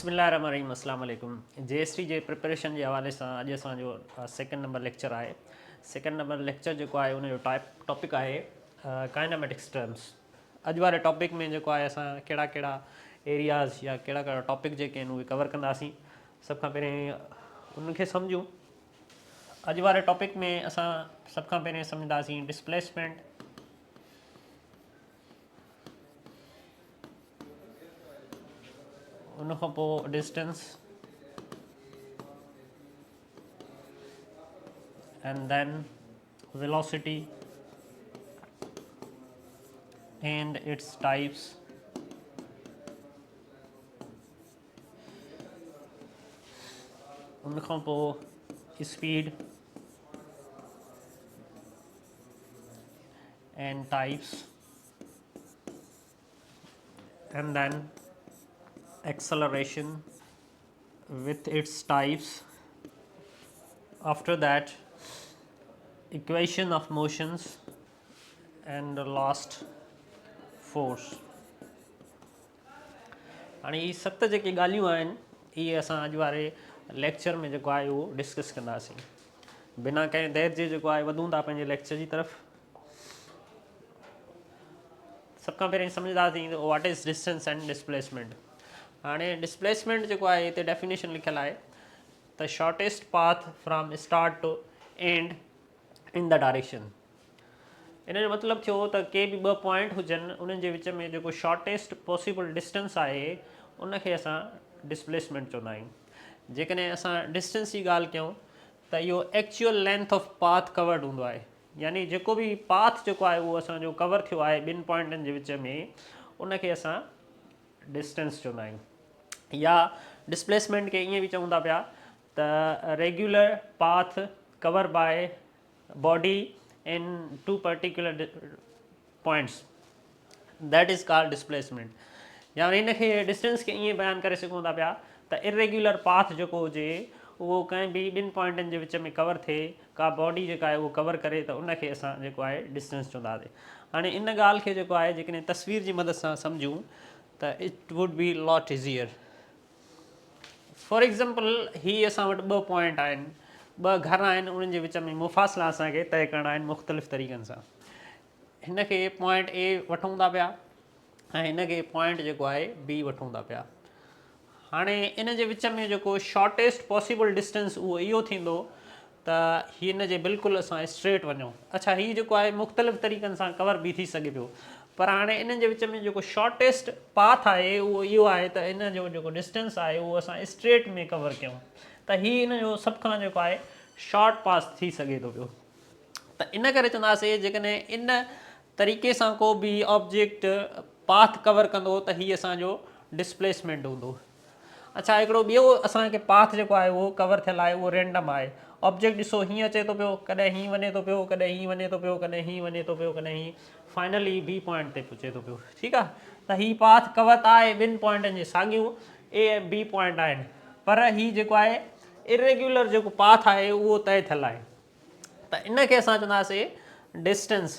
बिस्मिल्लाहिर्रहमानिर्रहीम अस्सलाम वालेकुम। JST जे प्रिपरेशन जे हवाले सां अॼु असांजो सेकेंड नंबर लेक्चर आहे। सेकेंड नंबर लेक्चर जेको आहे उनजो टॉपिक आहे काइनेमेटिक्स टर्म्स। अॼु वारे टॉपिक में जेको आहे असां कहिड़ा कहिड़ा एरियाज़ या कहिड़ा कहिड़ा टॉपिक जेके आहिनि उहे कवर कंदासीं। सभ खां पहिरीं उनखे सम्झूं। अॼु वारे टॉपिक में असां सभ खां पहिरीं सम्झंदासीं डिस्प्लेसमेंट, उन खां पोइ distance, and then velocity and its types, उन खां पोइ speed and types, and then acceleration with its types. After that, equation of motions, and the last force. हाणे ही 7 जेके ॻाल्हियूं आहिनि इहे असां अॼु वारे लेक्चर में जेको आहे उहो डिस्कस कंदासीं। बिना कंहिं देर जे जेको आहे वधूं था पंहिंजे लेक्चर जी तरफ़। सभ खां पहिरीं सम्झंदासीं what is distance and displacement. हाणे डिस्प्लेसमेंट जेको आहे हिते डेफिनेशन लिखियलु आहे त shortest path from start to end in the direction. इन जो मतिलबु थियो त के बि 2 पॉइंट हुजनि उन्हनि जे विच में जेको शॉर्टेस्ट पॉसिबल डिस्टेंस आहे उनखे असां डिस्प्लेसमेंट चवंदा आहियूं। जेकॾहिं असां डिस्टेंस जी ॻाल्हि कयूं त इहो actual length of path covered हूंदो आहे। यानी जेको बि पाथ जेको आहे उहो असांजो कवर थियो आहे 2 पॉइंटनि जे विच में उनखे असां डिस्टेंस चवंदा आहियूं। या डिस्प्लेसमेंट खे ईअं बि चवूं था पिया त regular path cover by body in 2 particular points, that is called displacement। या इनखे डिस्टेंस खे ईअं बयानु करे सघूं था पिया त इरेग्युलर पाथ जेको हुजे उहो कंहिं बि 2 पॉइंटनि जे विच में कवर थिए, का बॉडी जेका आहे उहो कवर करे त उनखे असां जेको आहे डिस्टेंस चवंदासीं। हाणे इन ॻाल्हि खे जेको आहे जेकॾहिं तस्वीर जी मदद सां सम्झूं त it would be lot easier. For example ही असां वटि 2 पॉइंट आहिनि, 2 घर आहिनि, उन्हनि जे विच में मुफ़ासिला असांखे तय करणा आहिनि मुख़्तलिफ़ तरीक़नि सां। हिनखे पॉइंट ए वठूं था पिया ऐं हिनखे पॉइंट जेको आहे बी वठूं था पिया। हाणे इन जे विच में जेको शॉर्टेस्ट पॉसिबल डिस्टेंस उहो इहो थींदो त हिन जे बिल्कुलु असां स्ट्रेट वञूं। अच्छा, हीअ जेको आहे मुख़्तलिफ़ तरीक़नि सां कवर बि थी सघे पियो, पर हाणे इन्हनि जे विच में जेको शॉर्टेस्ट पाथ आहे उहो इहो आहे त इन जो जेको डिस्टेंस आहे उहो असां स्ट्रेट में कवर कयूं त हीअ इन जो सभ खां जेको आहे शॉर्ट पास थी सघे थो पियो। त इन करे चवंदासीं जेकॾहिं इन तरीक़े सां को बि ऑब्जेक्ट पाथ कवर कंदो त हीअ असांजो डिस्प्लेसमेंट हूंदो। अच्छा, हिकिड़ो ॿियो असांखे पाथ जेको आहे उहो कवर थियल आहे, उहो रैंडम आहे। ऑब्जेक्ट ॾिसो हीअं अचे थो पियो, कॾहिं हीअं वञे थो पियो, कॾहिं हीअं वञे थो पियो, कॾहिं हीअं वञे थो पियो, कॾहिं हीअं, फाइनली बी पॉइंट ते पहुचे थो पियो। ठीकु आहे, त हीअ पाथ कवर त आहे 2 पॉइंटनि जे साॻियूं, ए ऐं बी पॉइंट आहिनि, पर हीअ जेको आहे इरेग्युलर जेको पाथ आहे उहो तय थियल आहे। त इनखे असां चवंदासीं डिस्टेंस।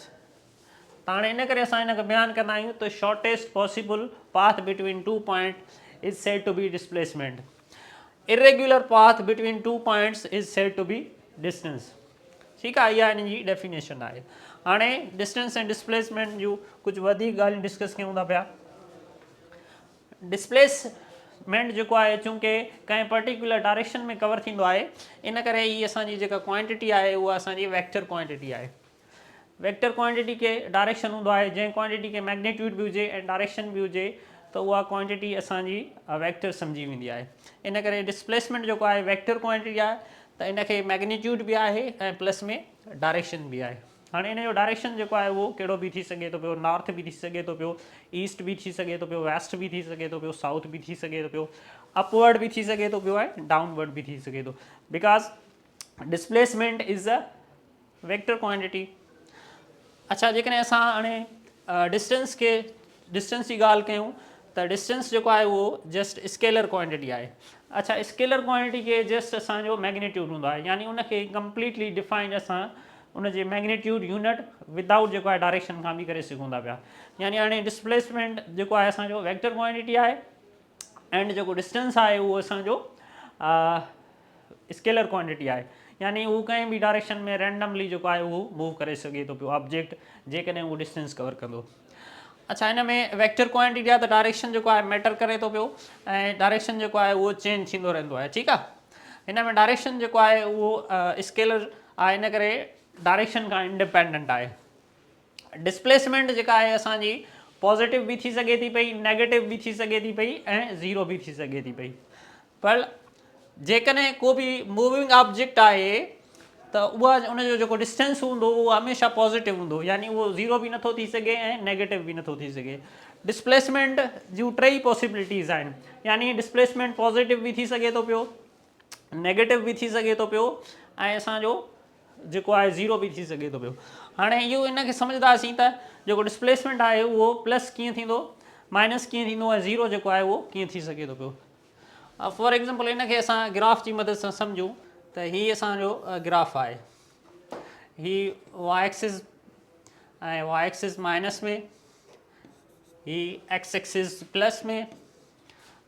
त हाणे इन करे असां हिनखे बयानु कंदा आहियूं त shortest possible path between 2 point is said to be displacement. Irregular path between 2 points is said to be distance. ठीकु आहे, इहा हिन जी डेफिनेशन आहे। हाणे डिस्टेंस ऐं डिस्प्लेसमेंट जूं कुझु वधीक ॻाल्हियूं डिस्कस कयूं था पिया। डिस्प्लेसमेंट जेको आहे चूंकि कंहिं पर्टिकुलर डायरेक्शन में कवर थींदो आहे, इन करे ही असांजी जेका क्वांटिटी आहे उहा असांजी वेक्टर क्वांटिटी आहे। वेक्टर क्वांटिटी खे डायरेक्शन हूंदो आहे, जंहिं क्वांटिटी खे मैग्नीट्यूड बि हुजे ऐं डायरेक्शन बि हुजे त उहा क्वांटिटी असांजी वेक्टर सम्झी वेंदी आहे। इन करे डिस्प्लेसमेंट जेको आहे वेक्टर क्वांटिटी आहे, त इनखे मैग्नीट्यूड बि आहे ऐं प्लस में डायरेक्शन बि आहे। हाणे इन जो डायरेक्शन जेको आहे उहो कहिड़ो बि थी सघे थो पियो, नॉर्थ बि थी सघे थो पियो, ईस्ट बि थी सघे थो पियो, वेस्ट बि थी सघे थो पियो, साउथ बि थी सघे थो पियो, अपवर्ड बि थी सघे थो पियो ऐं डाउनवर्ड बि थी सघे थो, because displacement is a vector quantity. अच्छा, जेकॾहिं असां हाणे डिस्टेंस जी ॻाल्हि कयूं त डिस्टेंस जेको आहे उहो जस्ट स्केलर क्वांटिटी आहे। अच्छा, स्केलर क्वांटिटी खे जस्ट असांजो मैग्नीट्यूड हूंदो आहे, यानी उनखे कंप्लीटली डिफाइंड असां उनजे मैग्नीट्यूड यूनिट विदाउट जेको आहे डायरेक्शन खां बि करे सघूं था पिया। यानी हाणे डिस्प्लेसमेंट जेको आहे असांजो वेक्टर क्वांटिटी आहे एंड जेको डिस्टेंस आहे उहो असांजो स्केलर क्वांटिटी आहे, यानी उहो कंहिं बि डायरेक्शन में रैंडमली जेको आहे उहो मूव करे सघे थो पियो ऑब्जेक्ट, जेकॾहिं उहो डिस्टेंस कवर कंदो। अच्छा, हिन में वेक्टर क्वांटिटी आहे त डायरेक्शन जेको आहे मैटर करे थो पियो, ऐं डायरेक्शन जेको आहे उहो चेंज थींदो रहंदो आहे। ठीकु आहे, हिन में डायरेक्शन जेको आहे उहो स्केलर आहे, इन करे डायरेक्शन खां इंडिपेंडेंट आहे। डिस्प्लेसमेंट जेका आहे असांजी पॉज़िटिव बि थी सघे थी पई, नेगेटिव बि थी सघे थी पई, ऐं ज़ीरो बि थी सघे थी पई। पर जेकॾहिं को बि मूविंग ऑब्जेक्ट आहे त उहा उनजो जेको डिस्टेंस हूंदो उहो हमेशह पॉज़िटिव हूंदो, यानी उहो ज़ीरो बि नथो थी सघे ऐं नेगेटिव बि नथो थी सघे। डिस्प्लेसमेंट जूं टई पॉसिबिलिटीज़ आहिनि, यानी डिस्प्लेसमेंट पॉज़िटिव बि थी सघे थो पियो, नेगेटिव बि थी सघे थो पियो, ऐं असांजो जेको आहे ज़ीरो बि थी सघे थो पियो। हाणे इहो इनखे सम्झंदासीं त जेको डिस्प्लेसमेंट आहे उहो प्लस कीअं थींदो, माइनस कीअं थींदो, ऐं ज़ीरो जेको आहे उहो कीअं थी सघे थो पियो। फॉर एग्ज़ाम्पल इनखे असां ग्राफ जी मदद सां सम्झूं त हीअ असांजो ग्राफ आहे, ही वाई एक्सिस ऐं वाई एक्सिस माइनस में, ही एक्स एक्सिस प्लस में,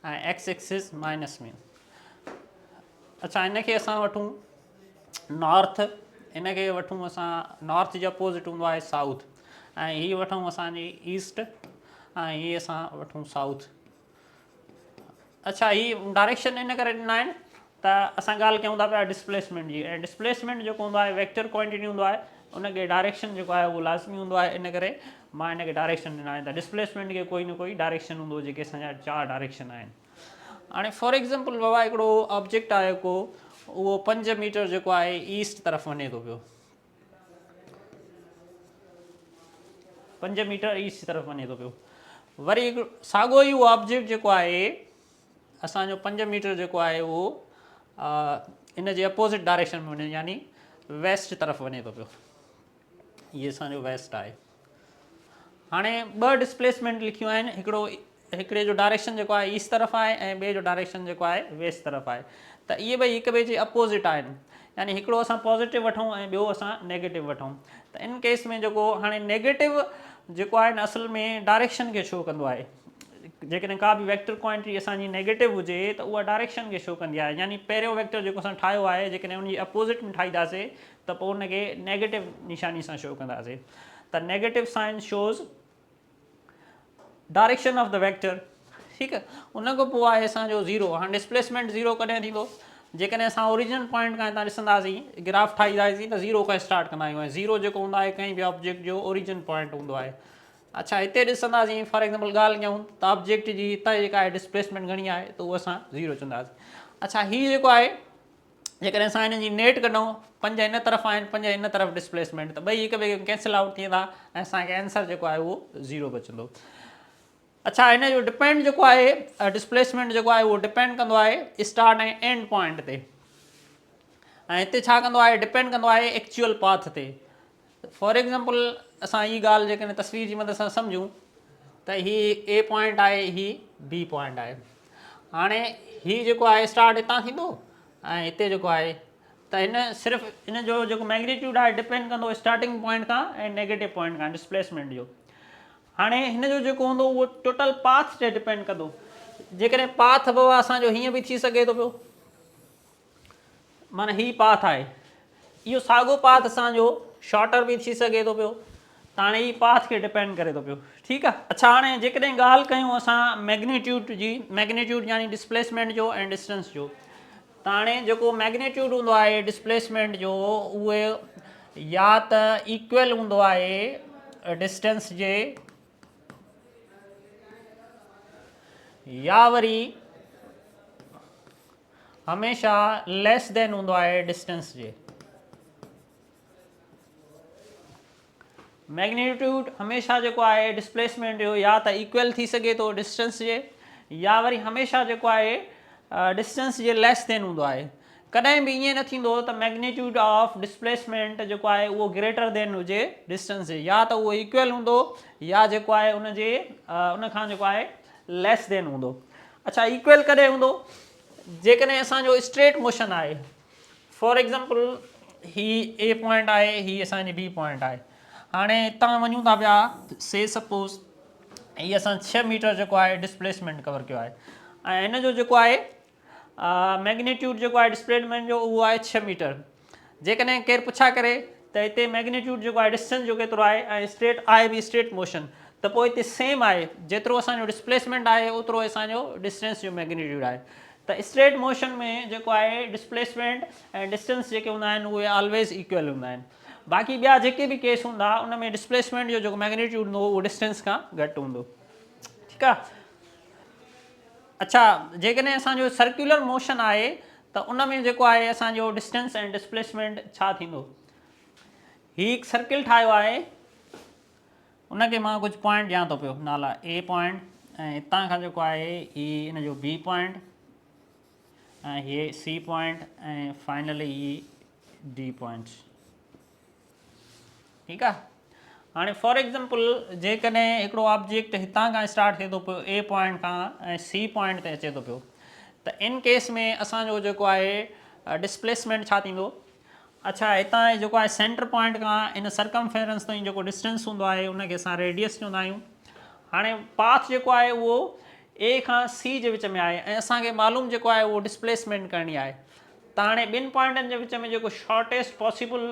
ऐं एक्स एक्सिस माइनस में। अच्छा, इनखे असां वठूं नॉर्थ, इनखे वठूं असां नॉर्थ जो अपोज़िट हूंदो आहे साउथ, ऐं हीअ वठूं असांजी ईस्ट, ऐं हीअ असां वठूं साउथ। अच्छा, ही डायरेक्शन इन करे ॾिना आहिनि त असां ॻाल्हि कयूं था पिया डिस्प्लेसमेंट जी, ऐं डिस्प्लेसमेंट जेको हूंदो आहे वेक्टर क्वांटिटी हूंदो आहे, उनखे डायरेक्शन जेको आहे उहो लाज़मी हूंदो आहे, इन करे मां इनखे डायरेक्शन ॾिना आहिनि। त डिस्प्लेसमेंट खे कोई न कोई डायरेक्शन हूंदो, जेके असांजा 4 डायरेक्शन आहिनि। हाणे फॉर एग्ज़ाम्पल बाबा हिकिड़ो ऑब्जेक्ट आहे को, उहो 5 मीटर जेको आहे ईस्ट तरफ़ वञे थो पियो, 5 मीटर ईस्ट तरफ़ वञे थो पियो। वरी हिकिड़ो साॻियो ई उहो ऑब्जेक्ट जेको आहे असांजो 5 मीटर जेको आहे उहो इन जे अपोज़िट डायरेक्शन में वञे, यानी वेस्ट तरफ़ वञे थो पियो, इहे असांजो वेस्ट आहे। हाणे 2 डिस्प्लेसमेंट लिखियूं आहिनि, हिकिड़े जो डायरेक्शन जेको आहे ईस्ट तरफ़ आहे, ऐं ॿिए जो डायरेक्शन जेको आहे वेस्ट तरफ़ आहे। त इहे ॿई हिक ॿिए जे अपोज़िट आहिनि, यानी हिकिड़ो असां पॉज़िटिव वठूं ऐं ॿियो असां नेगेटिव वठूं। त इन केस में जेको हाणे नेगेटिव जेको आहे न असल में डायरेक्शन खे शो कंदो आहे। जेकॾहिं का बि वेक्टर क्वांटिटी असांजी नेगेटिव हुजे त उहा डायरेक्शन खे शो कंदी आहे, यानी पहिरियों वेक्टर जेको असां ठाहियो आहे जेकॾहिं उनजी अपोज़िट में ठाहींदासीं त पोइ उनखे नेगेटिव निशानी सां शो कंदासीं। त negative sign shows direction of the vector. ठीकु आहे, उन खां पोइ आहे असांजो ज़ीरो। हाणे डिस्प्लेसमेंट ज़ीरो कॾहिं थींदो, जेकॾहिं असां ओरिजिन पॉइंट खां हितां ॾिसंदासीं, ग्राफ ठाहींदासीं त ज़ीरो खां स्टार्ट कंदा आहियूं, ऐं ज़ीरो जेको हूंदो आहे कंहिं बि ऑब्जेक्ट जो ओरिजिन पॉइंट हूंदो आहे। अच्छा, हिते ॾिसंदासीं फॉर एग्ज़ाम्पल ॻाल्हि कयूं त ऑब्जेक्ट जी हितां जेका आहे डिस्प्लेसमेंट घणी आहे, त उहो असां ज़ीरो चवंदासीं। अच्छा, हीअ जेको आहे जेकॾहिं असां हिन जी नेट कढूं, 5 इन तरफ़ आहिनि, 5 इन तरफ़ डिस्प्लेसमेंट, त ॿई हिक ॿिए खे कैंसिल आउट थी वेंदा, ऐं असांखे आंसर जेको आहे उहो ज़ीरो बचंदो। अच्छा, हिन जो डिपेंड जेको आहे डिस्प्लेसमेंट जेको आहे उहो डिपेंड कंदो आहे स्टार्ट ऐं एंड पॉइंट ते, ऐं हिते छा कंदो आहे, डिपेंड कंदो आहे एक्चुअल पाथ ते। फॉर एग्ज़ाम्पल असां हीअ ॻाल्हि जेकॾहिं तस्वीर जी मदद सां सम्झूं त हीअ ए पॉइंट आहे, हीअ बी पॉइंट आहे। हाणे हीअ जेको आहे स्टार्ट हितां थींदो, ऐं हिते जेको आहे त हिन सिर्फ़ु हिन जो जेको मैग्नीट्यूड आहे डिपेंड कंदो स्टार्टिंग पॉइंट खां ऐं नेगेटिव पॉइंट खां डिस्प्लेसमेंट जो। हाणे हिन जो जेको हूंदो उहो टोटल पाथ ते डिपेंड कंदो। जेकॾहिं पाथ बाबा असांजो हीअं बि थी सघे थो पियो, माना हीअ पाथ आहे, इहो साॻियो पाथ असांजो शॉर्टर बि थी सघे थो पियो, त हाणे हीअ पाथ खे डिपेंड करे थो पियो। ठीकु आहे। अच्छा, हाणे जेकॾहिं ॻाल्हि कयूं असां मैग्नीट्यूड जी, मैग्नीट्यूड यानी डिस्प्लेसमेंट जो ऐं डिस्टेंस जो, त हाणे जेको मैग्नीट्यूड हूंदो आहे डिस्प्लेसमेंट जो उहे या त इक्वल हूंदो आहे डिस्टेंस जे, या वरी हमेशह लेस देन हूंदो आहे डिस्टेंस जे। मैग्नीट्यूड हमेशह जेको आहे डिस्प्लेसमेंट जो या त इक्वल थी सघे थो डिस्टेंस जे, या वरी हमेशह जेको आहे डिस्टेंस जे लेस देन हूंदो आहे। कॾहिं बि ईअं न थींदो त मैग्नीट्यूड ऑफ डिस्प्लेसमेंट जेको आहे उहो ग्रेटर देन हुजे डिस्टेंस जे, या त उहो इक्वल हूंदो या जेको आहे उनजे उनखां जेको आहे लेस देन हूंदो। अच्छा, इक्वल कॾहिं हूंदो, जेकॾहिं असांजो स्ट्रेट मोशन आहे। फॉर एग्ज़ाम्पल ही ए पॉइंट आहे, ही असांजी बी पॉइंट आहे। हाणे हितां वञूं था पिया, से सपोज़ हीअ असां 6 मीटर जेको आहे डिस्प्लेसमेंट कवर कयो आहे, ऐं हिन जो जेको आहे मैग्नीट्यूड जेको आहे डिस्प्लेसमेंट जो उहो आहे 6 मीटर। जेकॾहिं केरु पुछा करे त हिते मैग्नीट्यूड जेको आहे डिस्टेंस जो केतिरो आहे ऐं स्ट्रेट आहे बि स्ट्रेट मोशन, त पोइ हिते सेम आहे, जेतिरो असांजो डिस्प्लेसमेंट आहे ओतिरो असांजो डिस्टेंस जो मैग्नीट्यूड आहे। त स्ट्रेट मोशन में जेको आहे डिस्प्लेसमेंट ऐं डिस्टेंस जेके हूंदा आहिनि उहे ऑलवेज़ इक्वल हूंदा आहिनि। बाक़ी ॿिया जेके बि केस हूंदा उन में डिस्प्लेसमेंट जो जेको मैग्नीट्यूड हूंदो उहो डिस्टेंस खां घटि हूंदो। ठीकु आहे। अच्छा, जेकॾहिं असांजो सर्कुलर मोशन आहे त उन में जेको आहे असांजो डिस्टेंस ऐं डिस्प्लेसमेंट छा थींदो। हीउ हिकु सर्किल ठाहियो आहे, उनखे मां कुझु पॉइंट ॾियां थो पियो नाला ए पॉइंट, ऐं हितां खां जेको आहे हीउ हिन जो बी पॉइंट, ऐं हीअ सी पॉइंट, ऐं फाइनली हीअ डी पॉइंट। ठीकु आहे। हाणे फॉर एग्ज़ाम्पल जेकॾहिं हिकिड़ो ऑब्जेक्ट हितां खां स्टार्ट थिए थो पियो ए पॉइंट खां ऐं सी पॉइंट ते अचे थो पियो, त इन केस में असांजो जेको आहे डिस्प्लेसमेंट छा थींदो। अच्छा, हितां जेको आहे सेंटर पॉइंट खां इन सरकमफेरेंस ताईं जेको डिस्टेंस हूंदो आहे उनखे असां रेडियस चवंदा आहियूं। हाणे पाथ जेको आहे उहो ए खां सी जे विच में आहे ऐं असांखे मालूम जेको आहे उहो डिस्प्लेसमेंट करणी आहे। त हाणे ॿिनि पॉइंटनि जे विच में जेको शॉर्टेस्ट पॉसिबल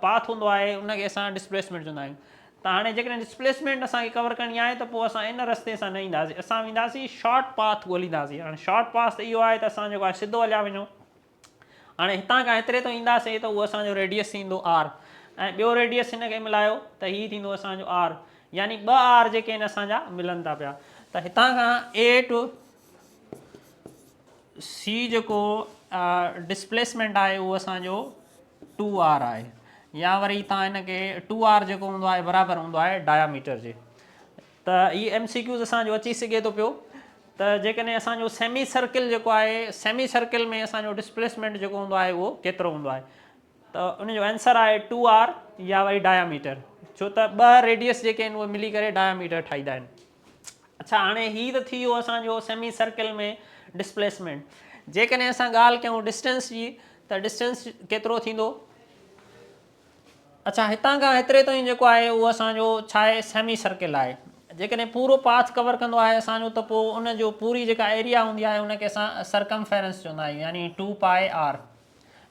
पाथ हूंदो आहे उनखे असां डिस्प्लेसमेंट चवंदा आहियूं। त हाणे जेकॾहिं डिस्प्लेसमेंट असांखे कवर करणी आहे त पोइ असां इन रस्ते सां न ईंदासीं, असां वेंदासीं शॉर्ट पाथ ॻोल्हींदासीं। हाणे शॉर्ट पाथ इहो आहे त असां जेको आहे सिधो हलिया वञूं। हाणे हितां खां हेतिरे ताईं ईंदासीं त उहो असांजो रेडियस थींदो आर, ऐं ॿियो रेडियस हिन खे मिलायो त हीउ थींदो असांजो आर, यानी 2 आर जेके आहिनि असांजा मिलनि था पिया। त हितां खां ए टू सी जेको डिस्प्लेसमेंट आहे उहो असांजो 2 आर आहे, या वरी तव्हां हिनखे 2 आर जेको हूंदो आहे बराबरि हूंदो आहे डायामीटर जे। त हीअ MCQs असांजो अची सघे थो पियो। त जेकॾहिं असांजो सेमी सर्किल जेको आहे, सेमी सर्किल में असांजो डिस्प्लेसमेंट जेको हूंदो आहे उहो केतिरो हूंदो आहे, त उनजो आंसर आहे 2 आर या वरी डायामीटर, छो त 2 रेडियस जेके आहिनि उहे मिली करे डायामीटर ठाहींदा आहिनि। अच्छा, हाणे हीउ त थी वियो असांजो सेमी सर्किल में डिस्प्लेसमेंट। जेकॾहिं असां ॻाल्हि कयूं डिस्टेंस जी, त डिस्टेंस केतिरो थींदो। अच्छा, हितां खां हेतिरे ताईं जेको आहे उहो असांजो छा आहे, सेमी सर्किल आहे। जेकॾहिं पूरो पाथ कवर कंदो आहे असांजो, त पोइ उनजो पूरी जेका एरिया हूंदी आहे उनखे असां सरकमफेरेंस चवंदा आहियूं, यानी 2 पाए आर,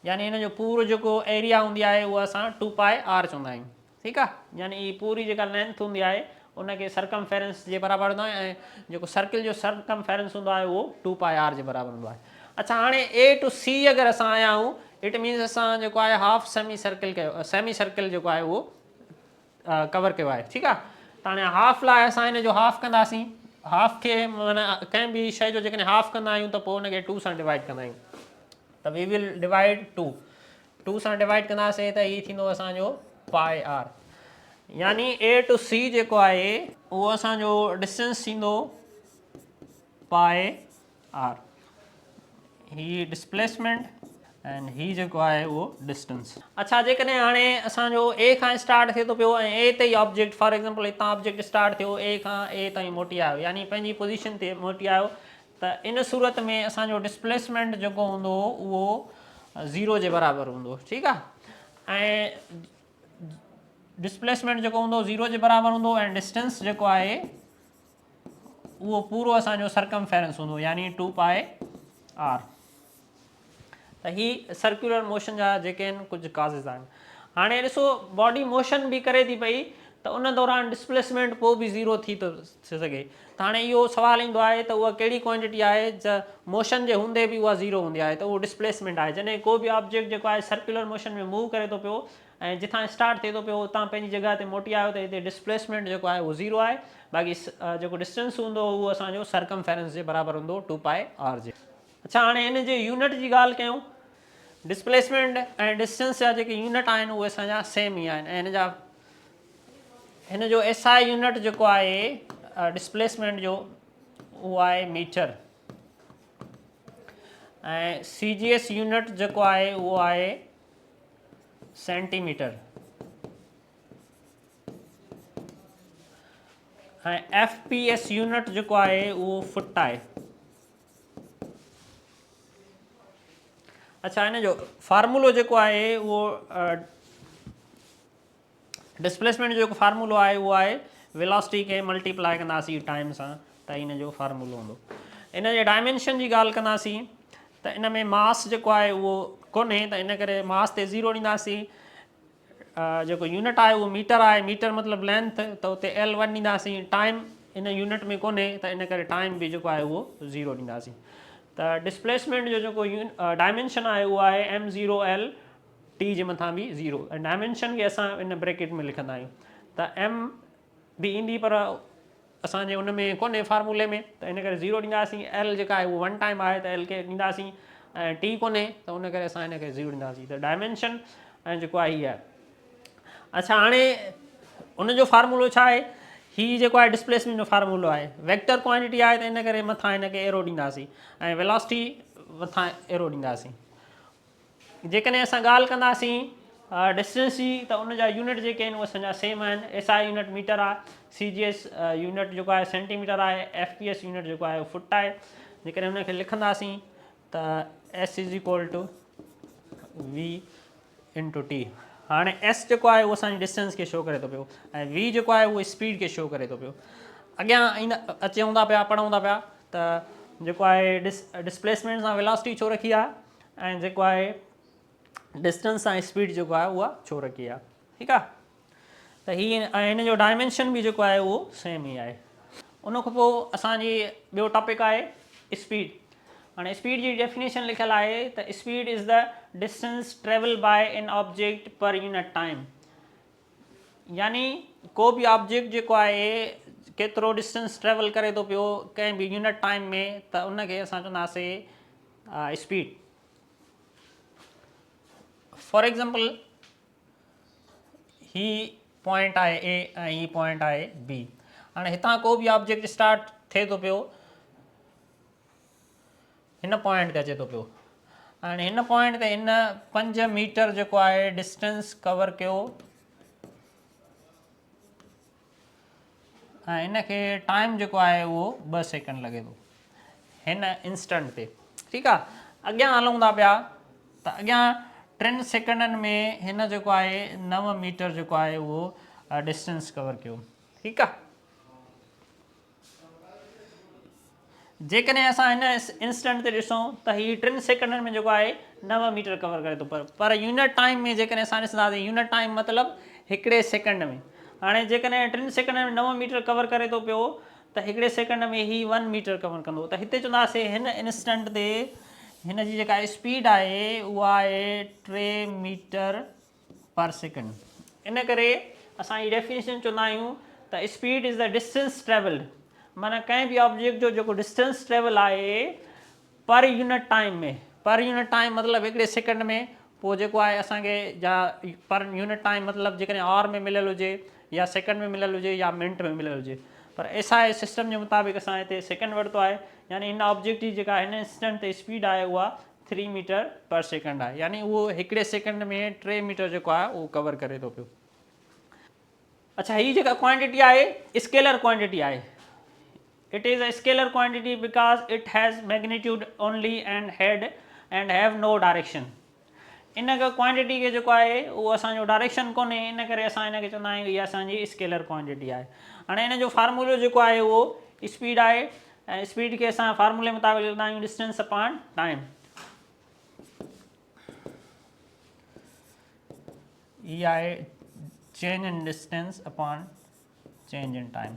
यानी हिन जो पूरो जेको एरिया हूंदी आहे उहा असां 2 पाए आर चवंदा आहियूं। ठीकु आहे। यानी ही पूरी जेका लेंथ हूंदी आहे उनखे सरकमफेरेंस जे बराबरि हूंदो आहे, ऐं जेको सर्किल जो सरकमफेरेंस हूंदो आहे उहो 2 पाए आर जे बराबरि हूंदो आहे। अच्छा, हाणे ए टू सी अगरि असां आया आहियूं, इट मीन्स असां जेको आहे हाफ सेमी सर्किल कयो, सेमी सर्किल जेको आहे उहो कवर कयो आहे। ठीकु आहे। त हाणे हाफ लाइ असां हिन जो हाफ कंदासीं। हाफ खे माना कंहिं बि शइ जो जेकॾहिं हाफ कंदा आहियूं त पोइ हुनखे 2 सां डिवाइड कंदा आहियूं। त वी विल डिवाइड 2 सां डिवाइड कंदासीं त हीउ थींदो असांजो पाए आर, यानी ए टू सी जेको आहे उहो असांजो डिस्टेंस थींदो पाए आर। ही डिस्प्लेसमेंट एंड ही जेको आहे उहो डिस्टेंस। अच्छा, जेकॾहिं हाणे असांजो ए खां स्टार्ट थिए थो पियो ऐं ए ताईं ऑब्जेक्ट, फॉर एग्ज़ाम्पल हितां ऑब्जेक्ट स्टार्ट थियो, ए खां ए ताईं मोटी आयो, यानी पंहिंजी पोजीशन ते मोटी आयो, त इन सूरत में असांजो डिस्प्लेसमेंट जेको हूंदो उहो 0 जे बराबरि हूंदो। ठीकु आहे। ऐं डिस्प्लेसमेंट जेको हूंदो 0 जे बराबरि हूंदो, ऐं डिस्टेंस जेको आहे उहो पूरो असांजो सरकमफेरेंस हूंदो, यानी 2 पाए आर। त ही सर्कुलर मोशन जा जेके आहिनि कुझु काज़िस आहिनि। हाणे ॾिसो, बॉडी मोशन बि करे थी पई, त उन दौरान डिस्प्लेसमेंट पोइ बि 0 थी थो सघे। त हाणे इहो सुवालु ईंदो आहे त उहा कहिड़ी क्वांटिटी आहे त मोशन जे हूंदे बि उहा 0 हूंदी आहे, त उहो डिस्प्लेसमेंट आहे। जॾहिं को बि ऑब्जेक्ट जेको आहे सर्कुलर मोशन में मूव करे थो पियो ऐं जिथां स्टार्ट थिए थो पियो उतां पंहिंजी जॻह ते मोटी आयो, त हिते डिस्प्लेसमेंट जेको आहे उहो 0 आहे। बाक़ी जेको डिस्टेंस हूंदो उहो असांजो सरकमफेरेंस जे बराबरि हूंदो 2 पाए आर जे। अच्छा, हाणे हिन जे यूनिट जी ॻाल्हि कयूं। डिस्प्लेसमेंट ऐं डिस्टेंस जा जेके यूनिट आहिनि उहे असांजा सेम ई आहिनि, ऐं हिन जो SI यूनिट जेको आहे डिस्प्लेसमेंट जो उहो आहे मीटर, ऐं CGS यूनिट जेको आहे उहो आहे सेंटीमीटर, ऐं FPS यूनिट जेको आहे उहो फुट आहे। अच्छा, हिन जो फार्मूलो जेको आहे उहो डिस्प्लेसमेंट जो जेको फार्मूलो आहे उहो आहे वेलोसिटी खे मल्टीप्लाई कंदासीं टाइम सां, त हिन जो फार्मूलो हूंदो। इन जे डायमेंशन जी ॻाल्हि कंदासीं त इन में मास जेको आहे उहो कोन्हे, त इन करे मास ते 0 ॾींदासीं। जेको यूनिट आहे उहो मीटर आहे, मीटर मतिलबु लेंथ, त उते L1 ॾींदासीं। टाइम इन यूनिट में कोन्हे, त इन करे टाइम बि जेको आहे उहो 0 ॾींदासीं। त डिस्प्लेसमेंट जो जेको डायमेंशन आहे उहो आहे m0L t जे मथां बि 0, ऐं डायमेंशन खे असां इन ब्रैकेट में लिखंदा आहियूं। त m बि ईंदी पर असांजे उन में कोन्हे फार्मूले में, त इन करे 0 ॾींदासीं। L जेका आहे उहा 1 टाइम आहे, त L खे ॾींदासीं, ऐं t कोन्हे, त उन करे असां इन खे 0 ॾींदासीं। त डायमेंशन ऐं जेको आहे हीअ आहे। अच्छा, हाणे उनजो फार्मूलो छा आहे? हीअ जेको आहे डिस्प्लेसमेंट जो फार्मूलो आहे। वेक्टर क्वांटिटी आहे, त इन करे मथां हिन खे एरो ॾींदासीं, ऐं वेलोसिटी मथां एरो ॾींदासीं। जेकॾहिं असां ॻाल्हि कंदासीं डिस्टेंस जी, त उनजा यूनिट जेके आहिनि उहे असांजा सेम आहिनि। SI यूनिट मीटर आहे, CGS यूनिट जेको आहे सेंटीमीटर आहे, FPS यूनिट जेको आहे फुट आहे। जेकॾहिं उनखे लिखंदासीं त S = V/T। हाणे S जेको आहे उहो असांजी डिस्टेंस खे शो करे थो पियो, ऐं V जेको आहे उहो स्पीड खे शो करे थो पियो। अॻियां अचूं था पिया, पढ़ूं था पिया त जेको आहे डिस्प्लेसमेंट सां वेलोसिटी छो रखी आहे, ऐं जेको आहे डिस्टेंस सां स्पीड जेको आहे उहा छो रखी आहे। ठीकु आहे, त हीअ ऐं हिन जो डायमेंशन बि जेको आहे उहो सेम ई आहे। उन खां पोइ असांजी ॿियो टॉपिक आहे स्पीड। हाणे स्पीड जी डेफिनेशन लिखियलु आहे त speed is the distance travel by an object per unit time. यानी को बि ऑब्जेक्ट जेको आहे केतिरो डिस्टेंस ट्रेवल करे थो पियो कंहिं बि यूनिट टाइम में, त उनखे असां चवंदासीं स्पीड। फॉर एग्ज़ाम्पल, ही पॉइंट आहे A ऐं ही पॉइंट आहे B। हाणे हितां को बि ऑब्जेक्ट स्टार्ट थिए थो पियो, हिन पॉइंट ते अचे थो पियो। हाणे हिन पॉइंट ते हिन 5 मीटर जेको आहे डिस्टेंस कवर कयो, ऐं हिन खे टाइम जेको आहे उहो 2 सेकेंड लॻे थो हिन इंस्टेंट ते। ठीकु आहे, अॻियां हलूं था पिया त अॻियां 3 सेकेंडनि में हिन जेको आहे 9 मीटर जेको आहे उहो डिस्टेंस कवर कयो। ठीकु आहे, जेकॾहिं असां हिन इंस्टेंट ते ॾिसूं त हीअ 3 सेकेंडनि में जेको आहे 9 मीटर कवर करे थो, पर यूनिट टाइम में जेकॾहिं असां ॾिसंदासीं, यूनिट टाइम मतिलबु हिकिड़े सेकेंड में। हाणे जेकॾहिं 3 सेकेंड में 9 मीटर कवर करे थो पियो, त हिकिड़े सेकेंड में ही 1 मीटर कवर कंदो। त हिते चवंदासीं हिन इंस्टेंट ते हिन जी जेका स्पीड आहे उहा आहे 3 मीटर पर सेकेंड। इन करे असां हीअ डेफिनेशन चवंदा आहियूं त speed is the distance travelled, माना कंहिं बि ऑब्जेक्ट जो जेको डिस्टेंस ट्रेवल आहे पर यूनिट टाइम में। पर यूनिट टाइम मतिलबु हिकिड़े सेकेंड में। पोइ जेको आहे असांखे जा पर यूनिट टाइम मतिलबु जेकॾहिं आवर में मिलियलु हुजे, या सेकेंड में मिलियलु हुजे, या मिंट में मिलियलु हुजे, पर SI सिस्टम जे मुताबिक़ असां हिते सेकेंड वरितो आहे। यानी हिन ऑब्जेक्ट जी जेका हिन इंस्टेंट ते स्पीड आहे उहा 3 मीटर पर सेकेंड आहे। यानी उहो हिकिड़े सेकेंड में 3 मीटर जेको आहे उहो कवर करे थो पियो। अच्छा, हीअ जेका क्वांटिटी आहे स्केलर क्वांटिटी आहे। It is a scalar quantity because it has magnitude only and head and have no direction। In quantity खे जेको आहे उहो असांजो डायरेक्शन कोन्हे, इन करे असां हिन खे चवंदा आहियूं इहा असांजी स्केलर क्वांटिटी आहे। हाणे हिन जो फार्मूलो जेको आहे उहो स्पीड आहे, ऐं स्पीड खे असां फार्मूले मुताबिक़ लिखंदा आहियूं डिस्टेंस अपॉन टाइम। इहा आहे change in distance upon change in time.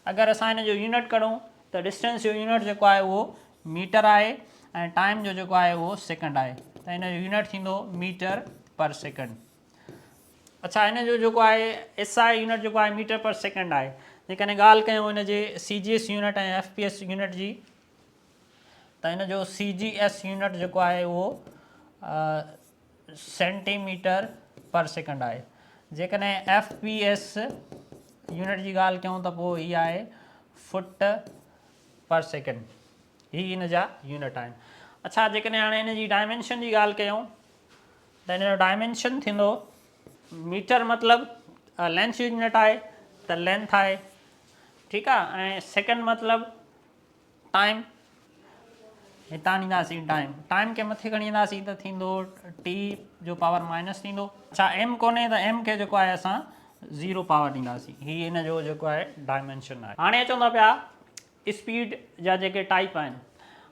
अगरि असां हिन जो यूनिट करूं त डिस्टेंस जो यूनिट जेको आहे उहो मीटर आहे, ऐं टाइम जो जेको आहे उहो सेकेंड आहे, त हिन जो यूनिट थींदो मीटर पर सेकेंड। अच्छा, हिन जो जेको आहे SI यूनिट जेको आहे मीटर पर सेकेंड आहे। जेकॾहिं ॻाल्हि कयूं हिन जे CGS यूनिट ऐं FPS यूनिट जी, त हिन जो CGS यूनिट जेको आहे उहो सेंटीमीटर पर सेकेंड आहे। जेकॾहिं FPS यूनिट जी ॻाल्हि कयूं त पोइ हीअ आहे फुट पर सेकेंड। ही हिन जा यूनिट आहिनि। अच्छा, जेकॾहिं हाणे हिन जी डायमेंशन जी ॻाल्हि कयूं त हिन जो डायमेंशन थींदो, मीटर मतिलबु लेंथ यूनिट आहे, त लेंथ आहे। ठीकु आहे, ऐं सेकेंड मतिलबु टाइम, हितां ॾींदासीं टाइम। टाइम खे मथे खणी ईंदासीं त थींदो T जो पावर माइनस थींदो। अच्छा, M कोन्हे त M खे जेको आहे असां 0 पावर ॾींदासीं। हीअ हिन जो जेको आहे डायमेंशन आहे। हाणे अचूं था पिया स्पीड जा जेके टाइप आहिनि।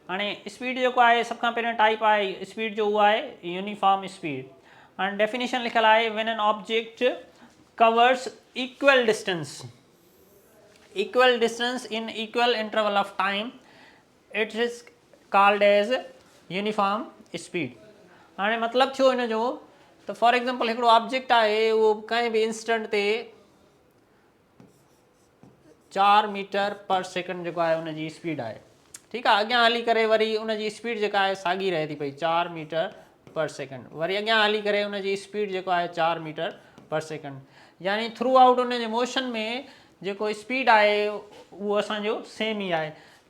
हाणे स्पीड जेको आहे सभ खां पहिरियों टाइप आहे स्पीड जो, उहो आहे यूनिफॉर्म स्पीड। हाणे डेफिनेशन लिखियलु आहे when an object covers equal distance in equal interval of time, it is called as uniform speed. हाणे मतिलबु थियो हिन जो त फॉर एग्ज़ाम्पल हिकिड़ो ऑब्जेक्ट आहे उहो कंहिं बि इंस्टेंट ते 4 मीटर पर सेकेंड जेको आहे उनजी स्पीड आहे, ठीकु आहे। अॻियां हली करे वरी उनजी स्पीड जेका आहे साॻी रहे थी पई 4 मीटर पर सेकेंड, वरी अॻियां हली करे उनजी स्पीड जेको आहे 4 मीटर पर सेकेंड, यानी थ्रू आउट उनजे मोशन में जेको स्पीड आहे उहो असांजो सेम ई आहे।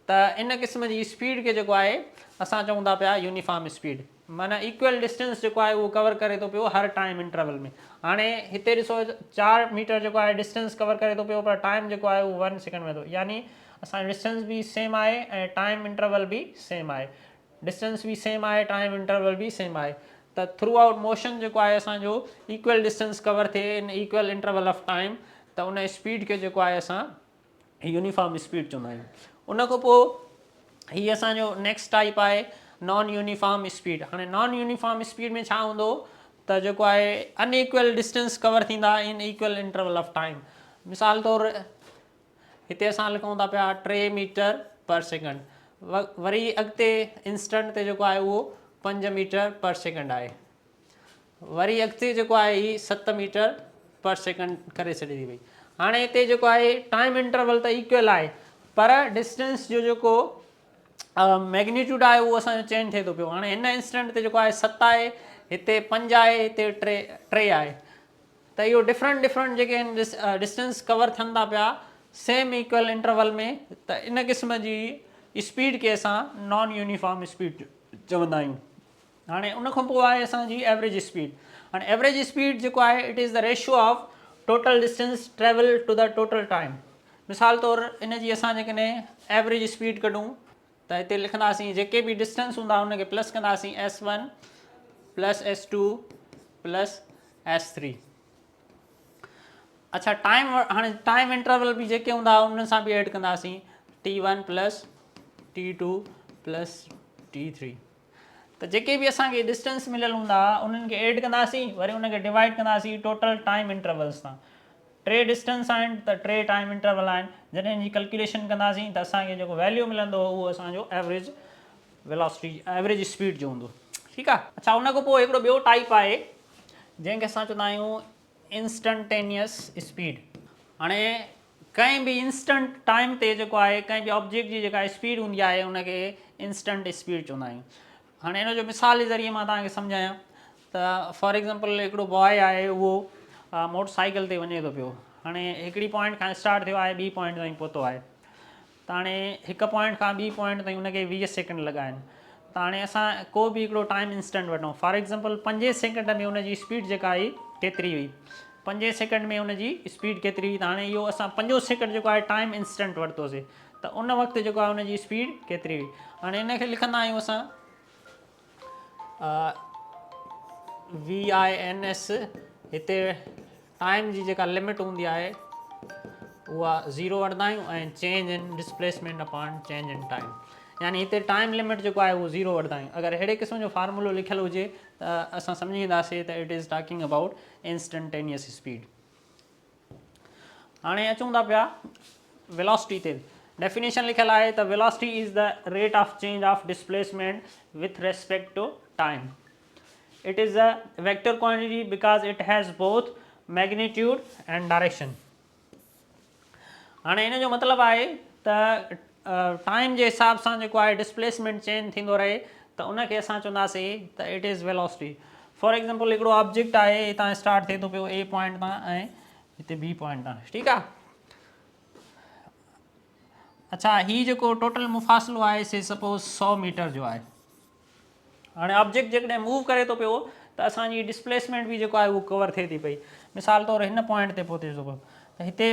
त इन क़िस्म जी स्पीड खे जेको आहे असां चऊं था पिया यूनिफॉर्म स्पीड, माना इक्वल डिस्टेंस जेको आहे उहो कवर करे थो पियो हर टाइम इंटरवल में। हाणे हिते ॾिसो 4 मीटर जेको आहे डिस्टेंस कवर करे थो पियो, पर टाइम जेको आहे उहो 1 सेकेंड में थो, यानी असांजो डिस्टेंस बि सेम आहे ऐं टाइम इंटरवल बि सेम आहे, डिस्टेंस बि सेम आहे, टाइम इंटरवल बि सेम आहे। त थ्रू आउट मोशन जेको आहे असांजो इक्वल डिस्टेंस कवर थिए इन इक्वल इंटरवल ऑफ टाइम, त उन स्पीड खे जेको आहे असां यूनिफॉर्म स्पीड चवंदा आहियूं। उन खां पोइ हीअ असांजो नेक्स्ट टाइप आहे नॉन यूनिफॉर्म स्पीड। हाणे नॉन यूनिफॉर्म स्पीड में छा हूंदो त जेको आहे अनइक्वल डिस्टेंस कवर थींदा इन इक्वल इंटरवल ऑफ टाइम। मिसाल तौरु हिते असां लिखूं था पिया 3 मीटर पर सेकेंड, वरी अॻिते इंस्टेंट ते जेको आहे उहो 5 मीटर पर सेकेंड आहे, वरी अॻिते जेको आहे ही 7 मीटर पर सेकेंड करे छॾी थी वई। हाणे हिते जेको आहे टाइम इंटरवल त इक्वल आहे, पर डिस्टेंस जो जेको मैग्नीट्यूड आहे उहो असांजो चेंज थिए थो पियो। हाणे हिन इंस्टेंट ते जेको आहे 7 आहे, हिते 5 आहे, हिते 3 आहे, त इहो डिफरेंट जेके आहिनि डिस्टेंस कवर थियनि था पिया सेम इक्वल इंटरवल में, त इन क़िस्म जी स्पीड खे असां नॉन यूनिफॉर्म स्पीड चवंदा आहियूं। हाणे उन खां पोइ आहे असांजी एवरेज स्पीड। हाणे एवरेज स्पीड जेको आहे it is the ratio of total distance travel to the total time. मिसाल तौरु इन जी असां जेकॾहिं एवरेज स्पीड कढूं त हिते लिखंदासीं जेके बि डिस्टेंस हूंदा उनखे प्लस कंदासीं S1 plus S2 plus S3। अच्छा टाइम, हाणे टाइम इंटरवल बि जेके हूंदा उन सां बि ऐड कंदासीं T1 plus T2 plus T3। त जेके बि असांखे डिस्टेंस मिलियल हूंदा उन्हनि खे ऐड कंदासीं, वरी उनखे डिवाइड कंदासीं टोटल टाइम इंटरवल्स सां। 3 डिस्टेंस आहिनि त 3 टाइम इंटरवल आहिनि, जॾहिं जी कैलकुलेशन कंदासीं त असांखे जेको वैल्यू मिलंदो उहो असांजो एवरेज वेलोसिटी एवरेज स्पीड जो हूंदो, ठीकु आहे। अच्छा उन खां पोइ हिकिड़ो ॿियो टाइप आहे जंहिंखे असां चवंदा आहियूं इंस्टंटेनियस स्पीड। हाणे कंहिं बि इंस्टेंट टाइम ते जेको आहे कंहिं बि ऑब्जेक्ट जी जेका स्पीड हूंदी आहे उनखे इंस्टेंट स्पीड चवंदा आहियूं। हाणे हिन जो मिसाल जे ज़रिए मां तव्हांखे सम्झायां त फॉर एग्ज़ाम्पल हिकिड़ो बॉय आहे उहो मोटरसाइकिल ते वञे थो पियो। हाणे हिकिड़ी पॉइंट खां स्टार्ट थियो आहे, ॿी पॉइंट ताईं पहुतो आहे, त हाणे हिकु पॉइंट खां ॿी पॉइंट ताईं उनखे 20 सेकेंड लॻा आहिनि। त हाणे असां को बि हिकिड़ो टाइम इंस्टेंट वठूं, फॉर एग्ज़ाम्पल 5 सेकेंड में उनजी स्पीड जेका आई केतिरी हुई, 5 सेकेंड में उनजी स्पीड केतिरी हुई, त हाणे इहो असां 5 सेकेंड जेको आहे टाइम इंस्टेंट वरितोसीं, त उन वक़्तु जेको आहे उनजी स्पीड केतिरी हुई। हाणे इनखे लिखंदा आहियूं असां VINS। हिते टाइम जी जेका लिमिट हूंदी आहे उहा 0 वठंदा आहियूं ऐं change in displacement upon change in time, यानी हिते टाइम लिमिट जेको आहे उहो 0 वठंदा आहियूं। अगरि अहिड़े क़िस्म जो फार्मूलो लिखियलु हुजे त असां सम्झी वेंदासीं त it is talking about instantaneous speed. हाणे अचूं था पिया वेलोसिटी ते। डेफिनेशन लिखियलु आहे त velocity is the rate of change of displacement with respect to time. It is a vector quantity because it has both magnitude and direction. हाणे हिन जो मतिलबु आहे त टाइम जे हिसाब सां जेको आहे डिस्प्लेसमेंट चेंज थींदो रहे त उनखे असां चवंदासीं त it is velocity. For example हिकिड़ो ऑब्जेक्ट आहे, हितां स्टार्ट थिए थो पियो A पॉइंट तां ऐं हिते B पॉइंट तां, ठीकु आहे। अच्छा हीउ जेको टोटल मुफ़ासिलो आहे से सपोज़ 100 मीटर जो आहे। हाणे ऑब्जेक्ट जेकॾहिं मूव करे थो पियो त असांजी डिस्प्लेसमेंट बि जेको आहे उहो कवर थिए थी पई। मिसाल तौरु हिन पॉइंट ते पहुचे थो पियो त हिते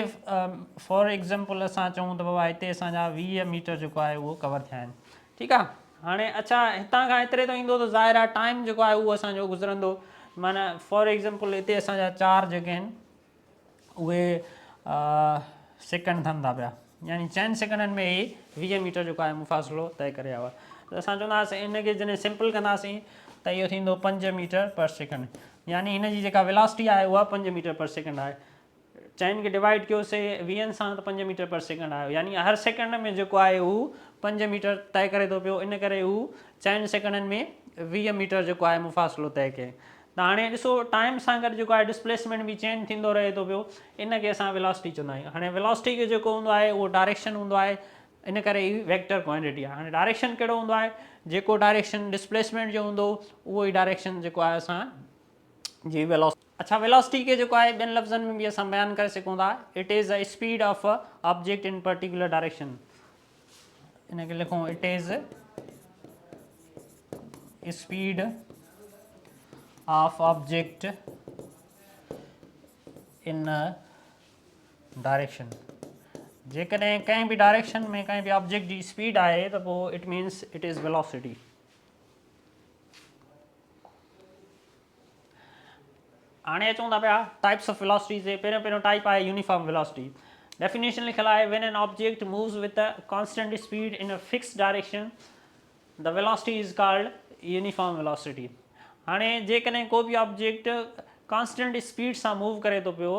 फॉर एग्ज़ाम्पल असां चऊं त बाबा हिते असांजा 20 मीटर जेको आहे उहो कवर थिया आहिनि, ठीकु आहे। हाणे अच्छा हितां खां हेतिरे ताईं ईंदो त ज़ाहिर आहे टाइम जेको आहे उहो असांजो गुज़रंदो, माना फॉर एग्ज़ाम्पल हिते असांजा 4 जेके आहिनि उहे सेकेंड थियनि था पिया, यानी 4 सेकेंडनि में ई 20 मीटर जेको आहे मुफ़ासिलो तय करे आयो आहे। त असां चवंदासीं इनखे जॾहिं सिंपल कंदासीं त इहो थींदो 5 मीटर पर सेकेंड, यानी हिन जी जेका वेलोसिटी आहे उहा 5 मीटर पर सेकेंड आहे। चइनि खे डिवाइड कयोसीं 20 सां त 5 मीटर पर सेकेंड आयो, यानी हर सेकेंड में जेको आहे हू 5 मीटर तय करे थो पियो, इन करे हू 4 सेकेंडनि में 20 मीटर जेको आहे मुफ़ासिलो तय कयईं। त हाणे ॾिसो टाइम सां गॾु जेको आहे डिस्प्लेसमेंट बि चेंज थींदो रहे थो पियो, इनखे असां वेलोसिटी चवंदा आहियूं। हाणे वेलोसिटी खे जेको हूंदो आहे उहो डायरेक्शन हूंदो आहे, इन करे ही वेक्टर क्वांटिटी आहे। हाणे डायरेक्शन कहिड़ो हूंदो आहे, जेको डायरेक्शन डिस्प्लेसमेंट जो हूंदो उहो ई डायरेक्शन जेको आहे असां जी वेलोसिटी। अच्छा, वेलोसिटी के जेको आहे ॿियनि लफ़्ज़नि में बि असां बयानु करे सघूं था, it is a speed of a object in particular direction. इनखे लिखूं, it is speed of object in direction. जेकॾहिं कंहिं बि डायरेक्शन में कंहिं बि ऑब्जेक्ट जी स्पीड आहे त पोइ it means it is velocity. हाणे अचूं था पिया टाइप्स ऑफ वेलोसिटी जे। पहिरियों टाइप आहे यूनिफॉर्म वेलोसिटी। डेफिनेशन लिखियलु आहे, when an object moves with a constant speed in a fixed direction the velocity is called uniform velocity. हाणे जेकॾहिं को बि ऑब्जेक्ट कॉन्स्टेंट स्पीड सां मूव करे थो पियो,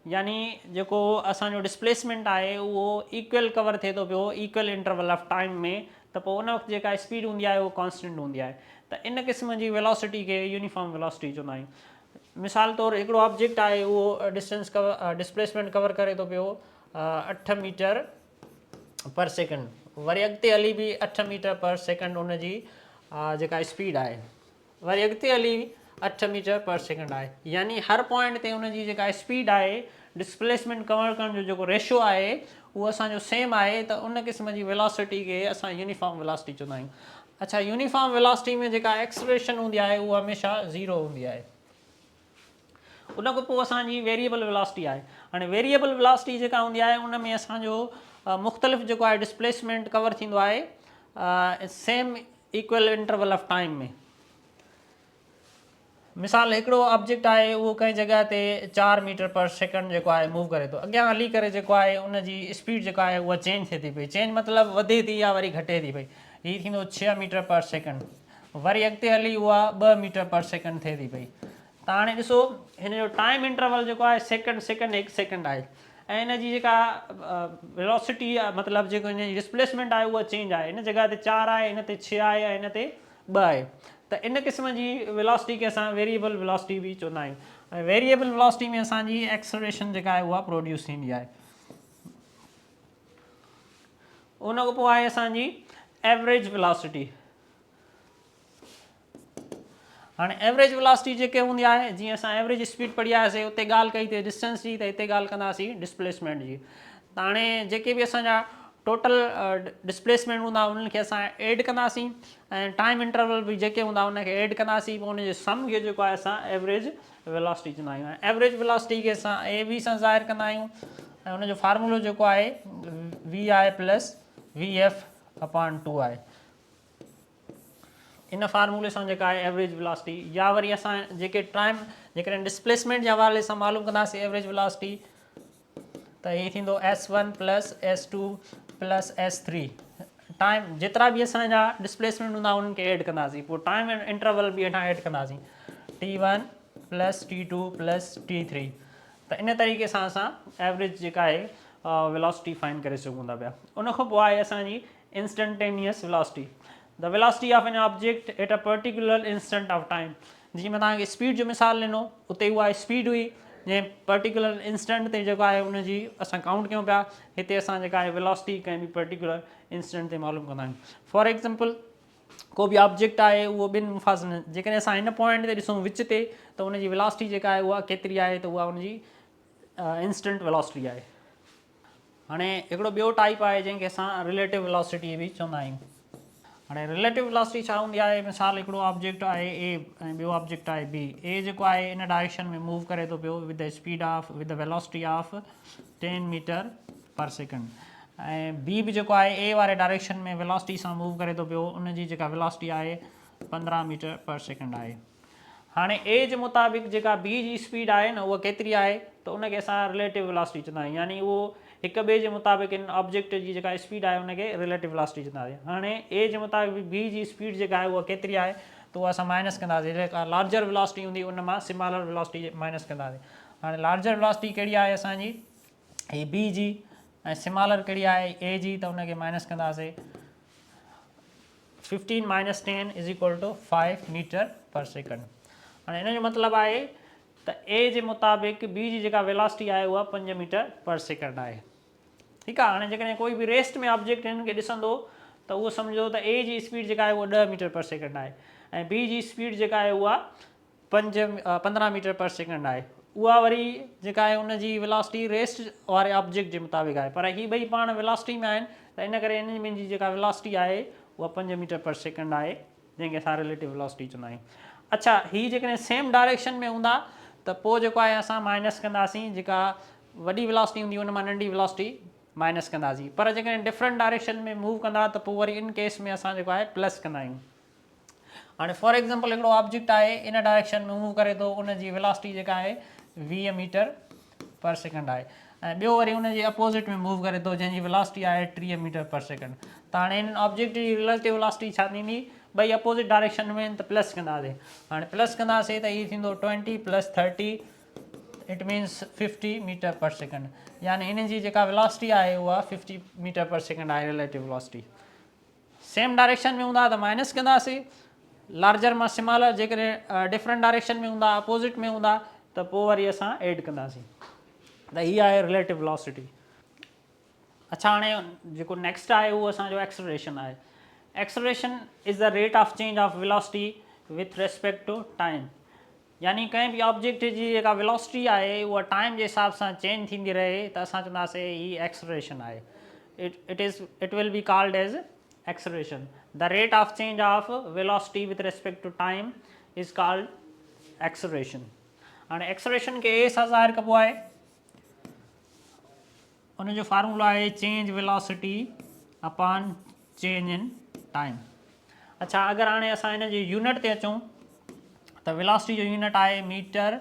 यानी जेको असांजो डिस्प्लेसमेंट आहे उहो इक्वल कवर थिए थो पियो इक्वल इंटरवल ऑफ टाइम में, त पोइ उन वक़्तु जेका स्पीड हूंदी आहे उहो कॉन्स्टेंट हूंदी आहे। त इन क़िस्म जी वेलोसिटी खे यूनिफॉर्म वेलोसिटी चवंदा आहियूं। मिसाल तौरु हिकिड़ो ऑब्जेक्ट आहे उहो डिस्टेंस डिस्प्लेसमेंट कवर करे थो पियो 8 मीटर पर सेकेंड, वरी अॻिते हली बि 8 मीटर पर सेकेंड उनजी जेका स्पीड आहे, वरी अॻिते हली 8 मीटर पर सेकेंड आहे, यानी हर पॉइंट ते उनजी जेका स्पीड आहे डिस्प्लेसमेंट कवर करण जो जेको रेशो आहे उहो असांजो सेम आहे, त उन क़िस्म जी वेलोसिटी खे असां यूनिफॉर्म वेलोसिटी चवंदा आहियूं। अच्छा, यूनिफॉर्म वेलोसिटी में जेका एक्सेलरेशन हूंदी आहे उहा हमेशह 0 हूंदी आहे। उन खां पोइ असांजी वेरिएबल वेलोसिटी आहे। हाणे वेरिएबल वेलोसिटी जेका हूंदी आहे उन में असांजो मुख़्तलिफ़ जेको आहे डिस्प्लेसमेंट कवर थींदो आहे same equal interval of time में। मिसाल हिकिड़ो ऑब्जेक्ट आहे उहो कंहिं जॻह ते 4 मीटर पर सेकेंड जेको आहे मूव करे थो, अॻियां हली करे जेको आहे उनजी स्पीड जेका आहे उहा चेंज थिए थी पई। चेंज मतिलबु वधे थी या वरी घटे थी पई। हीअ थींदो 6 मीटर पर सेकेंड, वरी अॻिते हली उहा 2 मीटर पर सेकेंड थिए थी पई। त हाणे ॾिसो हिन जो टाइम इंटरवल जेको आहे सेकेंड 1 सेकेंड आहे, ऐं हिन जी जेका वेलोसिटी आहे मतिलबु जेको हिन जी डिस्प्लेसमेंट आहे उहा चेंज आहे। हिन जॻह ते 4 आहे, हिन ते 6 आहे, ऐं हिन ते 2 आहे। त इन क़िस्म जी वेलोसिटी खे असां वेरिएबल वेलोसिटी बि चवंदा आहियूं। ऐं वेरिएबल वेलोसिटी में असांजी एक्सेलरेशन जेका आहे उहा प्रोड्यूस थींदी आहे। उन खां पोइ आहे असांजी एवरेज वेलोसिटी। हाणे एवरेज वेलोसिटी जेके हूंदी आहे, जीअं असां एवरेज स्पीड पढ़ी आयासीं उते ॻाल्हि कई थिए डिस्टेंस जी, त हिते ॻाल्हि कंदासीं डिस्प्लेसमेंट जी। त हाणे जेके बि असांजा टोटल डिस्प्लेसमेंट हूंदा उन्हनि खे असां एड कंदासीं, ऐं टाइम इंटरवल बि जेके हूंदा उनखे एड कंदासीं, पोइ उनजे सम खे जेको आहे असां एवरेज वेलोसिटी चवंदा आहियूं। ऐं एवरेज वेलोसिटी खे असां AB सां ज़ाहिर कंदा आहियूं, ऐं उनजो फार्मूलो जेको आहे VI + VF/2 आहे। इन फार्मूले सां जेका आहे एवरेज वेलोसिटी, या वरी असां जेके टाइम जेकॾहिं डिस्प्लेसमेंट जे हवाले सां मालूम कंदासीं एवरेज वेलोसिटी, त हीअ थींदो S1 + S2 + S3। टाइम जेतिरा बि असांजा डिस्प्लेसमेंट हूंदा उन्हनि खे एड कंदासीं, पोइ टाइम इंटरवल बि हेठां एड कंदासीं, T1 + T2 + T3। त इन तरीक़े सां असां एवरेज जेका आहे वेलोसिटी फाइंड करे सघूं था पिया। उन खां पोइ आहे असांजी instantaneous velocity. The velocity of an object at a particular instant of time. जीअं मां तव्हांखे स्पीड जो मिसाल ॾिनो, उते उहा स्पीड हुई जंहिं पर्टिकुलर इंस्टेंट ते जेको आहे उनजी असां काउंट कयूं पिया। हिते असां जेका आहे वेलोसिटी कंहिं बि पर्टिकुलर इंस्टेंट ते मालूम कंदा आहियूं। फॉर एग्ज़ाम्पल को बि ऑब्जेक्ट आहे उहो ॿिनि मुफ़ासिलनि, जेकॾहिं असां हिन पॉइंट ते ॾिसूं विच ते, त उनजी वेलोसिटी जेका आहे उहा केतिरी आहे, त उहा उनजी इंस्टेंट वेलोसिटी आहे। हाणे हिकिड़ो ॿियो टाइप आहे जंहिंखे असां रिलेटिव वेलोसिटी बि चवंदा आहियूं। हाणे रिलेटिव वेलोसिटी छा हूंदी आहे, मिसाल हिकिड़ो ऑब्जेक्ट आहे A ऐं ॿियो ऑब्जेक्ट आहे B। A जेको आहे इन डायरेक्शन में मूव करे थो पियो with the speed of with the velocity of 10 meter per second, ऐं B बि जेको आहे A वारे डायरेक्शन में वेलोसिटी सां मूव करे थो पियो, उनजी जेका वेलोसिटी आहे 15 मीटर पर सेकेंड आहे। हाणे A जे मुताबिक़ जेका B जी स्पीड आहे न उहा केतिरी आहे, त उनखे असां रिलेटिव वेलोसिटी चवंदा आहियूं, यानी उहो हिक ॿिए जे मुताबिक़ इन ऑब्जेक्ट जी जेका स्पीड आहे उनखे रिलेटिव वेलोसिटी चवंदासीं। हाणे ए जे मुताबिक़ बी जी स्पीड जेका आहे उहा केतिरी आहे त उहा असां माइनस कंदासीं, जेका लार्जर वेलोसिटी हूंदी उन मां स्मॉलर वेलोसिटी माइनस कंदासीं। हाणे लार्जर वेलोसिटी कहिड़ी आहे असांजी, ही बी जी, ऐं स्मॉलर कहिड़ी आहे ए जी, त उनखे माइनस कंदासीं। 15 minus 10 is equal to 5 meter per second. हाणे हिन जो मतिलबु आहे त ए जे मुताबिक़ बी जी जेका वेलोसिटी आहे उहा 5 मीटर पर सेकंड आहे। ठीकु आहे। हाणे जेकॾहिं कोई बि रेस्ट में ऑब्जेक्ट हिन खे ॾिसंदो त उहो सम्झो त ए जी स्पीड जेका आहे उहा 10 मीटर पर सेकंड आहे ऐं बी जी स्पीड जेका आहे उहा 15 मीटर पर सेकंड आहे। उहा वरी जेका आहे उनजी वेलोसिटी रेस्ट वारे ऑब्जेक्ट जे मुताबिक़ आहे, पर ही ॿई पाण वेलोसिटी में आहिनि त इन करे इन में जी जेका वेलोसिटी आहे उहा 5 मीटर पर सेकंड आहे, जंहिंखे असां रिलेटिव वेलोसिटी चवंदा आहियूं। अच्छा, हीअ जेकॾहिं सेम डायरेक्शन में हूंदा त पोइ जेको आहे असां माइनस कंदासीं, जेका वॾी वेलोसिटी हूंदी उन मां नंढी वेलोसिटी माइनस कंदासीं। पर जेकॾहिं डिफरेंट डायरेक्शन में मूव कंदा त पोइ वरी इन केस में असां जेको आहे प्लस कंदा आहियूं। हाणे फॉर एग्ज़ाम्पल हिकिड़ो ऑब्जेक्ट आहे इन डायरेक्शन में मूव करे थो, उनजी वेलोसिटी जेका आहे 20 मीटर पर सेकंड आहे, ऐं ॿियो वरी उनजे अपोज़िट में मूव करे थो जंहिंजी वेलोसिटी आहे 30 मीटर पर सेकंड। त हाणे इन ऑब्जेक्ट जी रिलेटिव वेलोसिटी छा थींदी, ॿई अपोज़िट डायरेक्शन में आहिनि त प्लस कंदासीं। हाणे प्लस कंदासीं त हीअ थींदो 20 + 30, it means 50 metre per second, यानी इन जी जेका वेलोसिटी आहे उहा 50 मीटर पर सेकंड आहे रिलेटिव वेलोसिटी। सेम डायरेक्शन में हूंदा त माइनस कंदासीं, लार्जर मां स्मॉलर, जेकॾहिं डिफरेंट डायरेक्शन में हूंदा, अपोज़िट में हूंदा त पोइ वरी असां ऐड कंदासीं। त हीअ आहे रिलेटिव वेलोसिटी। अच्छा, हाणे जेको नेक्स्ट आहे उहो असांजो एक्सेलरेशन आहे। Acceleration is the rate of change of velocity with respect to time, यानी कंहिं बि ऑब्जेक्ट जी जेका वेलोसिटी आहे उहा टाइम जे हिसाब सां चेंज थींदी रहे त असां चवंदासीं हीअ एक्सेलरेशन आहे। It will be called as acceleration. The rate of change of velocity with respect to time is called acceleration. हाणे एक्सेलरेशन खे ए सां ज़ाहिर कबो आहे, उनजो फार्मूला आहे change velocity upon change in time. अच्छा, अगरि हाणे असां हिन जी यूनिट ते अचूं त वेलोसिटी जो यूनिट आहे मीटर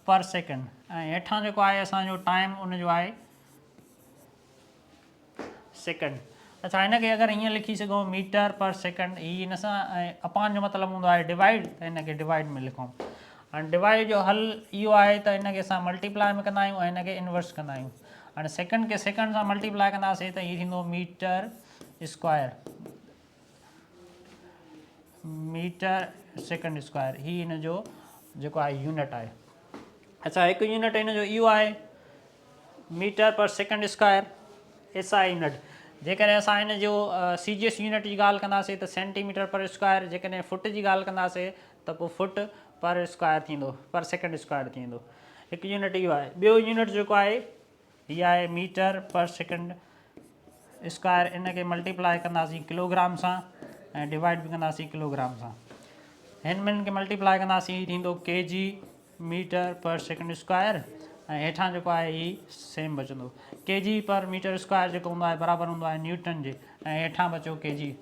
पर सेकंड, ऐं हेठां जेको आहे असांजो टाइम उनजो आहे सेकंड। अच्छा, हिनखे अगरि हीअं लिखी सघूं मीटर पर सेकंड, हीअ हिन सां, ऐं अपॉन जो मतिलबु हूंदो आहे डिवाइड, त हिनखे डिवाइड में लिखूं। हाणे डिवाइड जो हल इहो आहे त हिनखे असां मल्टीप्लाई में कंदा आहियूं ऐं हिनखे इनवर्स कंदा आहियूं। हाणे सेकंड खे सेकंड सां मल्टीप्लाई कंदासीं त हीअ थींदो meter square, meter second square, ही हिन जो जेको आहे यूनिट आहे। अच्छा, हिकु यूनिट हिन जो इहो आहे metre per second square, SI unit. जेकॾहिं असां हिन जो सीजीएस यूनिट जी ॻाल्हि कंदासीं त सेंटीमीटर पर स्क्वायर, जेकॾहिं फुट जी ॻाल्हि कंदासीं त पोइ फुट पर स्क्वायर थींदो, पर सेकंड स्क्वायर थींदो। हिकु यूनिट इहो आहे। ॿियो यूनिट जेको आहे हीअ आहे मीटर पर सेकंड स्क्वायर, इनखे मल्टीप्लाई कंदासीं किलोग्राम सां ऐं डिवाइड बि कंदासीं किलोग्राम सां। हिन ॿिनि खे मल्टीप्लाई कंदासीं हीअ थींदो KG metre per second square, ऐं हेठां जेको आहे हीअ सेम बचंदो। केजी पर मीटर स्क्वायर जेको हूंदो आहे बराबरि हूंदो आहे न्यूटन जे, ऐं हेठां बचो केजी।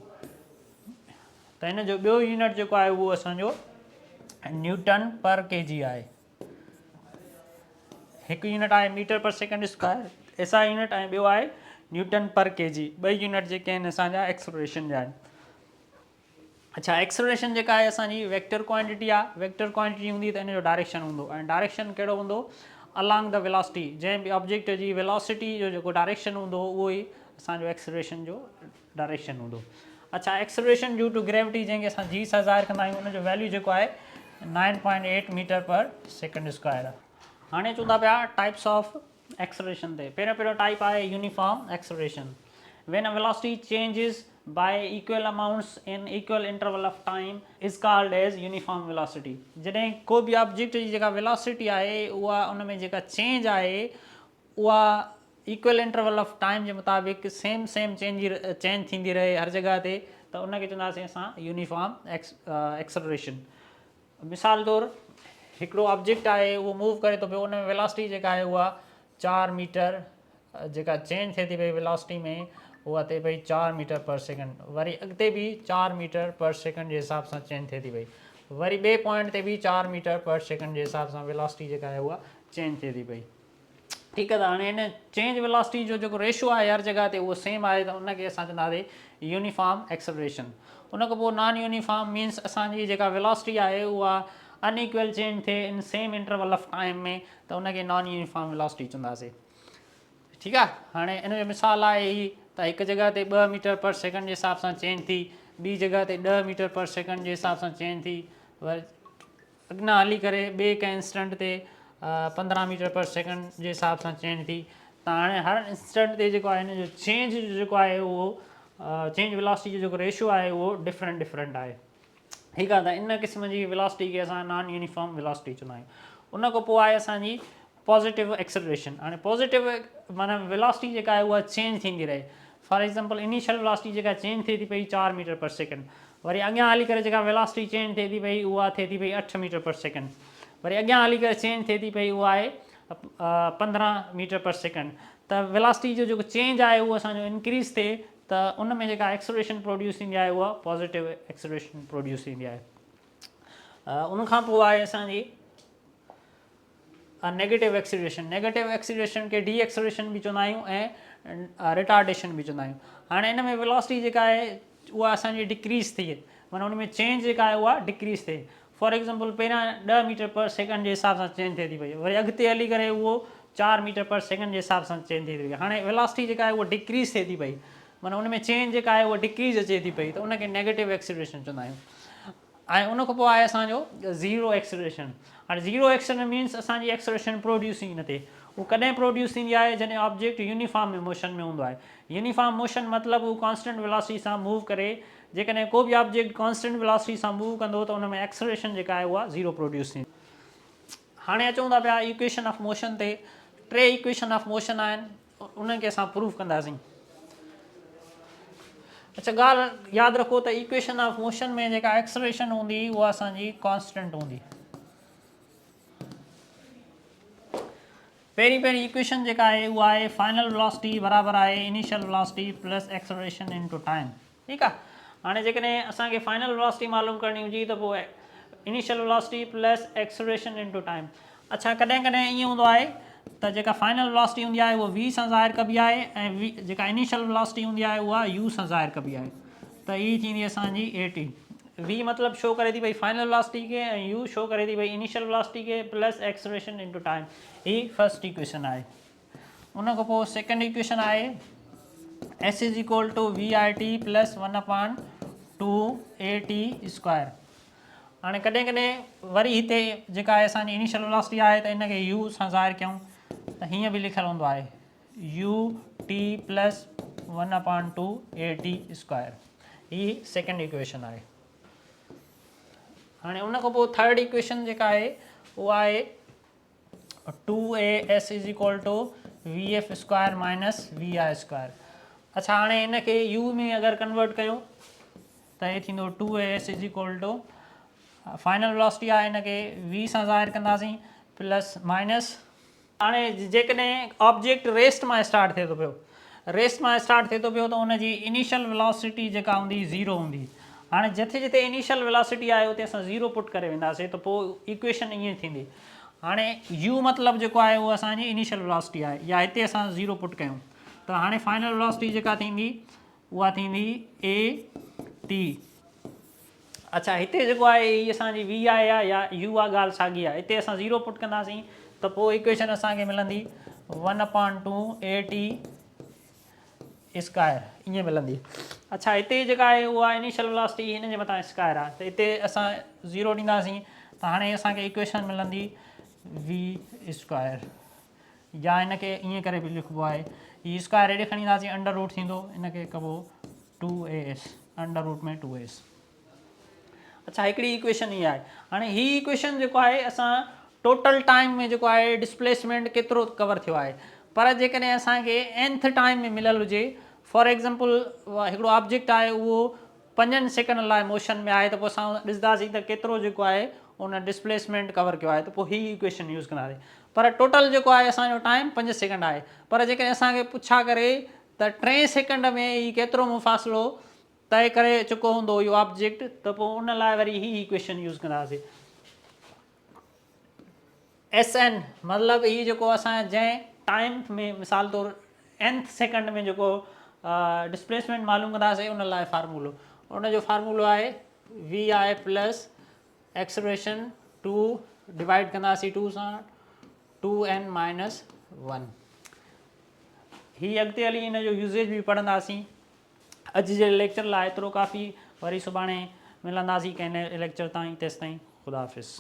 त हिन जो ॿियो यूनिट जेको आहे उहो असांजो न्यूटन पर केजी आहे। हिकु यूनिट आहे metre per second square, SI unit, ऐं ॿियो आहे न्यूटन पर केजी। ॿई यूनिट जेके आहिनि असांजा एक्सेलरेशन जा आहिनि। अच्छा, एक्सेलरेशन जेका आहे असांजी वेक्टर क्वांटिटी आहे। वेक्टर क्वांटिटी हूंदी त हिन जो डायरेक्शन हूंदो, ऐं डायरेक्शन कहिड़ो हूंदो, अलॉन्ग द वेलोसिटी। जंहिं बि ऑब्जेक्ट जी वेलोसिटी जो जेको डायरेक्शन हूंदो उहो ई असांजो एक्सेलरेशन जो डायरेक्शन हूंदो। अच्छा, एक्सेलरेशन ड्यू टू ग्रेविटी, जंहिंखे असां जी सां ज़ाहिर कंदा आहियूं, उनजो वैल्यू जेको आहे 9.8 मीटर पर सेकंड स्क्वायर आहे। हाणे चवंदा पिया टाइप्स ऑफ एक्सेलरेशन ते। पहिरियों टाइप आहे uniform acceleration. When a velocity changes by equal amounts in equal interval of time is called as uniform velocity. जॾहिं को बि ऑब्जेक्ट जी जेका वेलोसिटी आहे उहा उन में जेका चेंज आहे उहा इक्वल इंटरवल ऑफ टाइम जे मुताबिक़ सेम चेंज थींदी रहे हर जॻह ते, त उनखे चवंदासीं असां यूनिफॉर्म एक्सेलरेशन। मिसाल तौरु हिकिड़ो ऑब्जेक्ट आहे उहो मूव करे थो पियो, उन में वेलोसिटी जेका आहे उहा 4 मीटर जेका चेंज थिए थी पई वेलोसिटी में, उहा थिए पई 4 मीटर पर सेकंड। वरी अॻिते बि 4 मीटर पर सेकंड जे हिसाब सां चेंज थिए थी पई। वरी ॿिए पॉइंट ते बि 4 मीटर पर सेकंड जे हिसाब सां वेलोसिटी जेका आहे उहा चेंज थिए थी पई। ठीकु आहे। त हाणे हिन चेंज वेलोसिटी जो जेको रेशियो आहे हर जॻह ते उहो सेम आहे, त उनखे असां चवंदासीं यूनिफॉर्म एक्सेलरेशन। उन खां पोइ नॉन यूनिफॉर्म मीन्स असांजी जेका वेलोसिटी आहे उहा अनइक्वल चेंज थिए in same interval of time में, त उनखे नॉन यूनिफॉर्म वेलोसिटी चवंदासीं। ठीकु आहे। हाणे इन जो मिसाल आहे ही त हिकु जॻह ते 2 मीटर पर सेकेंड जे हिसाब सां चेंज थी, ॿी जॻह ते 10 मीटर पर सेकेंड जे हिसाब सां चेंज थी, वरी अॻियां हली करे ॿिए कंहिं इंस्टेंट ते 15 मीटर पर सेकेंड जे हिसाब सां चेंज थी। त हाणे हर इंस्टेंट ते जेको आहे हिन जो चेंज जेको आहे उहो चेंज वेलोसिटी जो जेको रेशियो आहे उहो डिफरेंट आहे। ठीकु आहे। त इन क़िस्म जी वेलोसिटी खे असां नॉन यूनिफॉर्म वेलोसिटी चवंदा आहियूं। उन खां पोइ आहे असांजी पॉज़िटिव एक्सेलरेशन। हाणे पॉज़िटिव माना वेलोसिटी जेका आहे उहा चेंज थींदी रहे। फॉर एग्ज़ाम्पल इनिशियल वेलोसिटी जेका चेंज थिए थी पई 4 मीटर पर सेकेंड, वरी अॻियां हली करे जेका वेलोसिटी चेंज थिए थी पई उहा थिए थी पई 8 मीटर पर सेकेंड, वरी अॻियां हली करे चेंज थिए थी पई उहा आहे 15 मीटर पर सेकेंड। त वेलोसिटी जो जेको चेंज आहे उहो असांजो इंक्रीज़ थिए, त उन में जेका एक्सेलरेशन प्रोड्यूस थींदी आहे उहा पॉज़िटिव एक्सेलरेशन प्रोड्यूस थींदी आहे। उन खां पोइ आहे असांजी नेगेटिव एक्सेलरेशन। नेगेटिव एक्सेलरेशन खे डी एक्सेलरेशन बि चवंदा आहियूं ऐं रिटार्डेशन बि चवंदा आहियूं। हाणे हिन में वेलोसिटी जेका आहे उहा असांजी डिक्रीज़ थिए, माना उन में चेंज जेका आहे उहा डिक्रीज़ थिए। फॉर एग्ज़ाम्पल पहिरियां 10 मीटर पर सेकेंड जे हिसाब सां चेंज थिए थी पई, वरी अॻिते हली करे उहो 4 मीटर पर सेकेंड जे हिसाब सां चेंज थिए थी पई। हाणे वेलोसिटी जेका आहे उहा डिक्रीज़ थिए थी पई, माना उन में चेंज जेका आहे उहा डिक्रीज़ अचे थी पई, त उनखे नेगेटिव एक्सेलरेशन चवंदा आहियूं। ऐं उन खां पोइ आहे असांजो ज़ीरो एक्सेलरेशन। हाणे ज़ीरो एक्सेलरेशन मीन्स असांजी एक्सेलरेशन प्रोड्यूस ई न थिए। उहो कॾहिं प्रोड्यूस थींदी आहे जॾहिं ऑब्जेक्ट यूनिफॉर्म में मोशन में हूंदो आहे। यूनिफॉर्म मोशन मतिलबु उहो कॉन्स्टेंट वेलोसिटी सां मूव करे, जेकॾहिं को बि ऑब्जेक्ट कॉन्स्टेंट वेलोसिटी सां मूव कंदो त उन में एक्सेलरेशन जेका आहे उहा ज़ीरो प्रोड्यूस थींदी। हाणे अचूं था पिया इक्वेशन ऑफ मोशन ते। 3 इक्वेशन ऑफ मोशन आहिनि, उनखे असां प्रूफ कंदासीं। अच्छा, ॻाल्हि यादि रखो त इक्वेशन ऑफ मोशन में जेका एक्सेलरेशन हूंदी उहा असांजी कॉन्स्टेंट हूंदी। पहिरीं इक्वेशन जेका आहे उहा आहे फाइनल वेलोसिटी बराबरि आहे initial velocity plus acceleration into time. ठीकु आहे। हाणे जेकॾहिं असांखे फाइनल वेलोसिटी मालूम करणी हुजे त पोइ initial velocity plus acceleration into time. अच्छा, कॾहिं कॾहिं ईअं हूंदो आहे त जेका फाइनल वेलोसिटी हूंदी आहे उहा v सां ज़ाहिर कबी आहे ऐं जेका इनिशियल वेलोसिटी हूंदी आहे उहा u सां ज़ाहिर कबी आहे। त हीअ थींदी असांजी at। v मतिलबु शो करे थी पई फाइनल वेलोसिटी खे ऐं u शो करे थी पई इनिशियल वेलोसिटी खे प्लस एक्सेलरेशन इनटू टाइम। ही फर्स्ट इक्वेशन आहे। उन खां पोइ सेकेंड इक्वेशन आहे s is equal to vit plus 1/2 at square. हाणे कॾहिं कॾहिं वरी हिते जेका आहे असांजी इनिशियल वेलोसिटी आहे त इनखे u सां ज़ाहिर कयूं त हीअं बि लिखियलु हूंदो आहे ut प्लस 1/2 at स्क्वायर। ही सेकेंड इक्वेशन आहे। हाणे उन खां पोइ थर्ड इक्वेशन जेका आहे उहा आहे 2as is equal to vf square minus vi square. अच्छा, हाणे इनखे u में अगरि कन्वर्ट कयूं त हे थींदो 2as is equal to final velocity आहे इनखे v सां ज़ाहिर कंदासीं प्लस माइनस। हाणे जेकॾहिं ऑब्जेक्ट रेस्ट मां स्टार्ट थिए थो पियो, रेस्ट मां स्टार्ट थिए थो पियो त उनजी इनिशियल वेलोसिटी जेका हूंदी ज़ीरो हूंदी। हाणे जिथे जिथे इनिशियल वेलोसिटी आहे उते असां ज़ीरो पुट करे वेंदासीं त पोइ इक्वेशन ईअं थींदी। हाणे u मतिलबु जेको आहे उहो असांजी इनिशियल वेलोसिटी आहे, या हिते असां ज़ीरो पुट कयूं त हाणे फाइनल वेलोसिटी जेका थींदी उहा थींदी at। अच्छा, हिते जेको आहे हीअ असांजी v आहे या u आहे, ॻाल्हि साॻी आहे। हिते असां ज़ीरो पुट कंदासीं त पोइ इक्वेशन असांखे मिलंदी 1/2 at स्क्वायर ईअं मिलंदी। अच्छा, हिते जेका आहे उहा इनिशियल वेलोसिटी हिन जे मथां स्क्वायर आहे, त हिते असां ज़ीरो ॾींदासीं त हाणे असांखे इक्वेशन मिलंदी v स्क्वायर, या इनखे ईअं करे बि लिखिबो आहे ही स्क्वायर हेॾे खणी ईंदासीं अंडर रूट थींदो, इनखे कबो 2as अंडर रूट में 2as। अच्छा, हिकिड़ी इक्वेशन ई आहे। हाणे ही इक्वेशन जेको आहे असां टोटल टाइम में जेको आहे डिस्प्लेसमेंट केतिरो कवर थियो आहे, पर जेकॾहिं असांखे nth टाइम में मिलियलु हुजे, फॉर एग्ज़ाम्पल हिकिड़ो ऑब्जेक्ट आहे उहो 5 सेकेंड लाइ मोशन में आहे, त पोइ असां ॾिसंदासीं त केतिरो जेको आहे उन डिस्प्लेसमेंट कवर कयो आहे, त पोइ ही इक्वेशन यूज़ कंदासीं। पर टोटल जेको आहे असांजो टाइम 5 सेकेंड आहे, पर जेकॾहिं असांखे पुछा करे त 3 सेकेंड में ही केतिरो मुफ़ासिलो तय करे चुको हूंदो इहो ऑब्जेक्ट, त पोइ उन लाइ वरी ही इक्वेशन यूज़ कंदासीं। Sn मतिलबु हीअ जेको असां जंहिं टाइम में मिसाल तौरु nth सेकंड में जेको डिस्प्लेसमेंट मालूम कंदासीं उन लाइ फार्मूलो, उन जो फार्मूलो आहे वी आई प्लस एक्सलेरेशन 2 डिवाइड कंदासीं 2 सां 2n माइनस 1। ही अॻिते हली इन जो यूज़ेज बि पढ़ंदासीं। अॼु जे लेक्चर लाइ एतिरो काफ़ी, वरी सुभाणे मिलंदासीं कंहिं लेक्चर ताईं, तेसिताईं ख़ुदा हाफ़िज़।